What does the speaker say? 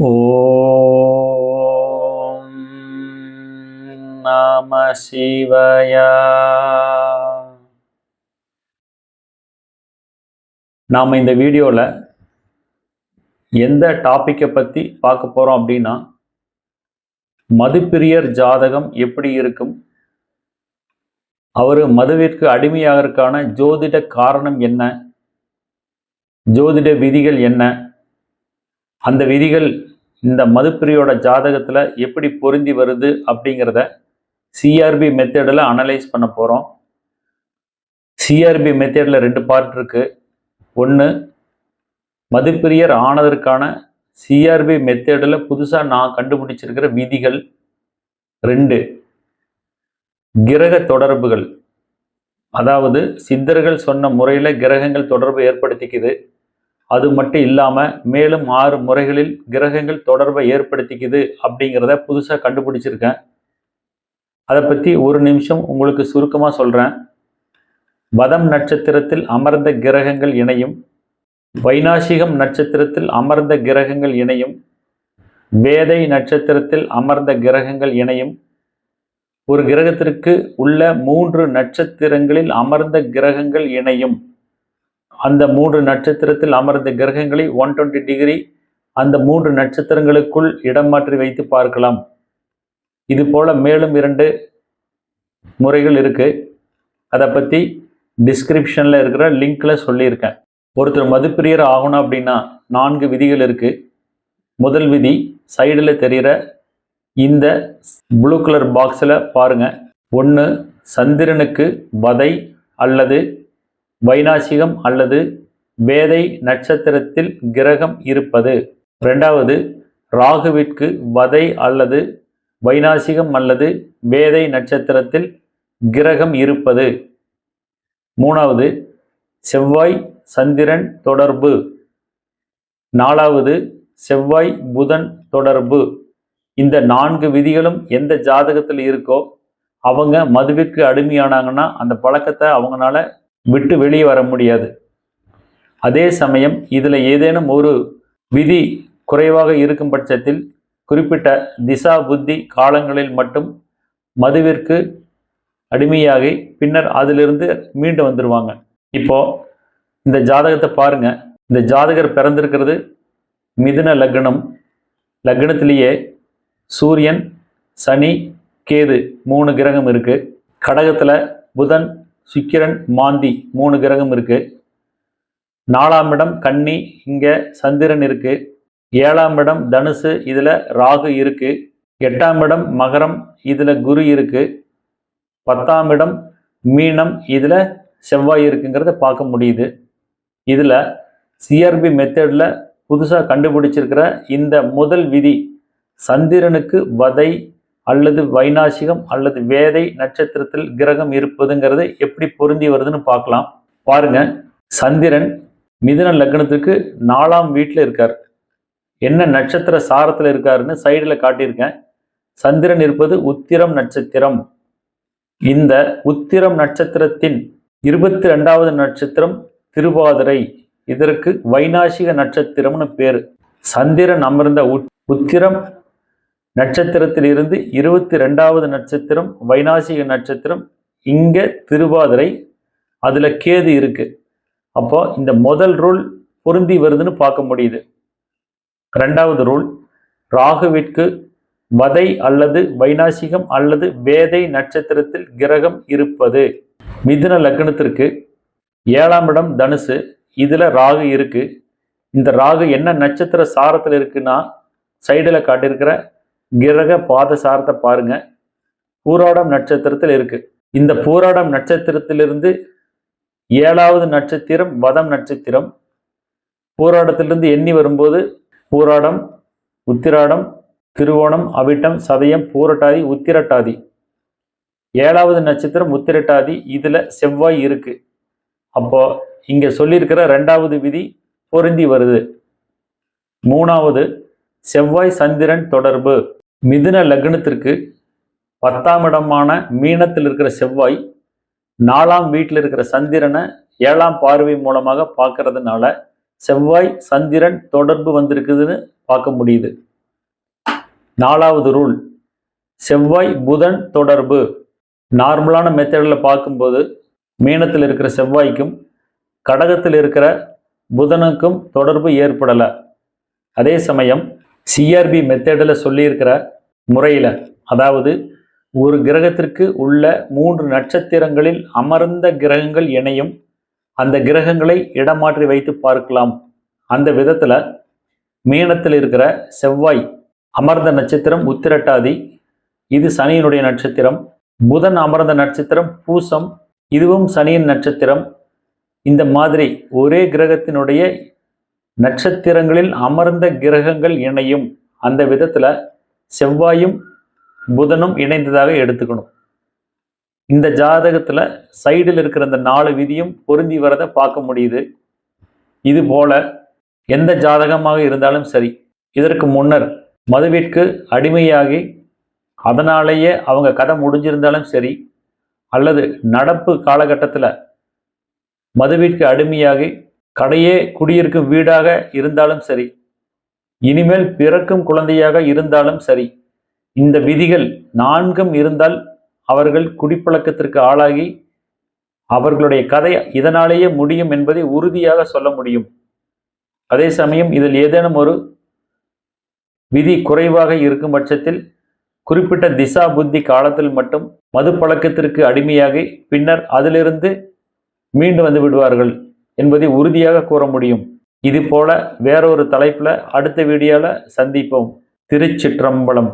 ஓம் நம சிவாய. நாம் இந்த வீடியோவில் எந்த டாப்பிக்கை பற்றி பார்க்க போகிறோம் அப்படின்னா, மதுப்பிரியர் ஜாதகம் எப்படி இருக்கும், அவர் மதுவிற்கு அடிமையாகிறதுக்கான ஜோதிட காரணம் என்ன, ஜோதிட விதிகள் என்ன, அந்த விதிகள் இந்த மதுப்பிரியோட ஜாதகத்தில் எப்படி பொருந்தி வருது அப்படிங்கிறத சிஆர்பி மெத்தடில் அனலைஸ் பண்ண போகிறோம். சிஆர்பி மெத்தடில் 2 பார்ட் இருக்குது. ஒன்று, மதுப்பிரியர் ஆனதற்கான சிஆர்பி மெத்தடில் புதுசாக நான் கண்டுபிடிச்சிருக்கிற விதிகள். 2, கிரக தொடர்புகள், அதாவது சித்தர்கள் சொன்ன முறையில் கிரகங்கள் தொடர்பு ஏற்படுத்திக்குது. அது மட்டும் இல்லாமல் மேலும் 6 முறைகளில் கிரகங்கள் தொடர்பை ஏற்படுத்திக்குது அப்படிங்கிறத புதுசாக கண்டுபிடிச்சிருக்கேன். அதை பற்றி ஒரு நிமிஷம் உங்களுக்கு சுருக்கமாக சொல்கிறேன். வதம் நட்சத்திரத்தில் அமர்ந்த கிரகங்கள் இணையும், வைநாசிகம் நட்சத்திரத்தில் அமர்ந்த கிரகங்கள் இணையும், வேதை நட்சத்திரத்தில் அமர்ந்த கிரகங்கள் இணையும், ஒரு கிரகத்திற்கு உள்ள 3 நட்சத்திரங்களில் அமர்ந்த கிரகங்கள் இணையும். அந்த 3 நட்சத்திரத்தில் அமர்ந்த கிரகங்களை 120 டிகிரி அந்த 3 நட்சத்திரங்களுக்குள் இடம் மாற்றி வைத்து பார்க்கலாம். இது போல மேலும் 2 முறைகள் இருக்கு. அதை பற்றி டிஸ்கிரிப்ஷனில் இருக்கிற லிங்க்ல சொல்லியிருக்கேன். ஒருத்தர் மதுப்பிரியர் ஆகணும் அப்படின்னா 4 விதிகள் இருக்கு. முதல் விதி சைடில் தெரிகிற இந்த ப்ளூ கலர் பாக்ஸில் பாருங்க. 1, சந்திரனுக்கு வதை அல்லது வைநாசிகம் அல்லது வேதை நட்சத்திரத்தில் கிரகம் இருப்பது. 2வது, ராகுவிற்கு வதை அல்லது வைநாசிகம் அல்லது வேதை நட்சத்திரத்தில் கிரகம் இருப்பது. 3வது, செவ்வாய் சந்திரன் தொடர்பு. 4வது, செவ்வாய் புதன் தொடர்பு. இந்த 4 விதிகளும் எந்த ஜாதகத்தில் இருக்கோ அவங்க மதுவிற்கு அடிமையானாங்கன்னா அந்த பழக்கத்தை அவங்களால விட்டு வெளியே வர முடியாது. அதே சமயம் இதில் ஏதேனும் ஒரு விதி குறைவாக இருக்கும் பட்சத்தில் குறிப்பிட்ட திசா புத்தி காலங்களில் மட்டும் மதுவிற்கு அடிமையாகி பின்னர் அதிலிருந்து மீண்டு வந்துடுவாங்க. இப்போ இந்த ஜாதகத்தை பாருங்க. இந்த ஜாதகர் பிறந்திருக்கிறது மிதுன லக்னம். லக்னத்திலேயே சூரியன், சனி, கேது 3 கிரகம் இருக்கு. கடகத்தில் புதன், சுக்கிரன், மாந்தி 3 கிரகம் இருக்கு. 4ஆம் இடம் கன்னி, இங்க சந்திரன் இருக்கு. 7ஆம் இடம் தனுசு, இதுல ராகு இருக்கு. 8ஆம் இடம் மகரம், இதுல குரு இருக்கு. 10ஆம் இடம் மீனம், இதுல செவ்வாய் இருக்குங்கிறத பார்க்க முடியுது. இதுல சிஆர்பி மெத்தட்ல புதுசா கண்டுபிடிச்சிருக்கிற இந்த முதல் விதி, சந்திரனுக்கு வதை அல்லது வைநாசிகம் அல்லது வேதை நட்சத்திரத்தில் கிரகம் இருப்பதுங்கிறது எப்படி பொருந்தி வருதுன்னு பார்க்கலாம். பாருங்க, சந்திரன் மிதுன லக்னத்துக்கு 4ஆம் வீட்டில் இருக்கார். என்ன நட்சத்திர சாரத்தில் இருக்காருன்னு சைடில் காட்டியிருக்கேன். சந்திரன் இருப்பது உத்திரம் நட்சத்திரம். இந்த உத்திரம் நட்சத்திரத்தின் 22வது நட்சத்திரம் திருவாதிரை. இதற்கு வைநாசிக நட்சத்திரம்னு பேரு. சந்திரன் அமர்ந்த உத்திரம் நட்சத்திரத்தில் இருந்து 22வது நட்சத்திரம் வைநாசிக நட்சத்திரம், இங்க திருவாதிரை, அதுல கேது இருக்கு. அப்போ இந்த முதல் ரூல் பொருந்தி வருதுன்னு பார்க்க முடியுது. 2வது ரூல், ராகுவிற்கு வதை அல்லது வைநாசிகம் அல்லது வேதை நட்சத்திரத்தில் கிரகம் இருப்பது. மிதுன லக்னத்திற்கு 7ஆம் இடம் தனுசு, இதுல ராகு இருக்கு. இந்த ராகு என்ன நட்சத்திர சாரத்தில் இருக்குன்னா சைடில் காட்டியிருக்கிற கிரக பாத சாரத்தை பாருங்க. பூராடம் நட்சத்திரத்தில் இருக்கு. இந்த பூராடம் நட்சத்திரத்திலிருந்து 7வது நட்சத்திரம் வதம் நட்சத்திரம். பூராடத்திலிருந்து எண்ணி வரும்போது பூராடம், உத்திராடம், திருவோணம், அவிட்டம், சதயம், பூரட்டாதி, உத்திரட்டாதி. 7வது நட்சத்திரம் உத்திரட்டாதி, இதுல செவ்வாய் இருக்கு. அப்போ இங்க சொல்லியிருக்கிற 2வது விதி பொருந்தி வருது. 3வது, செவ்வாய் சந்திரன் தொடர்பு. மிதுன லக்னத்திற்கு 10ஆம் இடமான மீனத்தில் இருக்கிற செவ்வாய் 4ஆம் வீட்டில் இருக்கிற சந்திரனை 7ஆம் பார்வை மூலமாக பார்க்கறதுனால செவ்வாய் சந்திரன் தொடர்பு வந்திருக்குதுன்னு பார்க்க முடியுது. 4வது ரூல், செவ்வாய் புதன் தொடர்பு. நார்மலான மெத்தடில் பார்க்கும்போது மீனத்தில் இருக்கிற செவ்வாய்க்கும் கடகத்தில் இருக்கிற புதனுக்கும் தொடர்பு ஏற்படலை. அதே சமயம் சிஆர்பி மெத்தடில் சொல்லியிருக்கிற முறையில், அதாவது ஒரு கிரகத்திற்கு உள்ள 3 நட்சத்திரங்களில் அமர்ந்த கிரகங்கள் இணையும், அந்த கிரகங்களை இடமாற்றி வைத்து பார்க்கலாம். அந்த விதத்தில் மீனத்தில் இருக்கிற செவ்வாய் அமர்ந்த நட்சத்திரம் உத்திரட்டாதி, இது சனியினுடைய நட்சத்திரம். புதன் அமர்ந்த நட்சத்திரம் பூசம், இதுவும் சனியின் நட்சத்திரம். இந்த மாதிரி ஒரே கிரகத்தினுடைய நட்சத்திரங்களில் அமர்ந்த கிரகங்கள் இணையும். அந்த விதத்தில் செவ்வாயும் புதனும் இணைந்ததாக எடுத்துக்கணும். இந்த ஜாதகத்தில் சைடில் இருக்கிற அந்த 4 விதியும் பொருந்தி வரதை பார்க்க முடியுது. இது போல எந்த ஜாதகமாக இருந்தாலும் சரி, இதற்கு முன்னர் மதுவிற்கு அடிமையாகி அதனாலேயே அவங்க கதை முடிஞ்சிருந்தாலும் சரி, அல்லது நடப்பு காலகட்டத்தில் மதுவிற்கு அடிமையாகி கடையே குடியிருக்கும் வீடாக இருந்தாலும் சரி, இனிமேல் பிறக்கும் குழந்தையாக இருந்தாலும் சரி, இந்த விதிகள் 4ம் இருந்தால் அவர்கள் குடிப்பழக்கத்திற்கு ஆளாகி அவர்களுடைய கதை இதனாலேயே முடியும் என்பதை உறுதியாக சொல்ல முடியும். அதே சமயம் இதில் ஏதேனும் ஒரு விதி குறைவாக இருக்கும் பட்சத்தில் குறிப்பிட்ட திசா புத்தி காலத்தில் மட்டும் மது பழக்கத்திற்கு அடிமையாகி பின்னர் அதிலிருந்து மீண்டு வந்து விடுவார்கள் என்பதை உறுதியாக கூற முடியும். இது போல வேறொரு தலைப்பில் அடுத்த வீடியோவில் சந்திப்போம். திருச்சிற்றம்பலம்.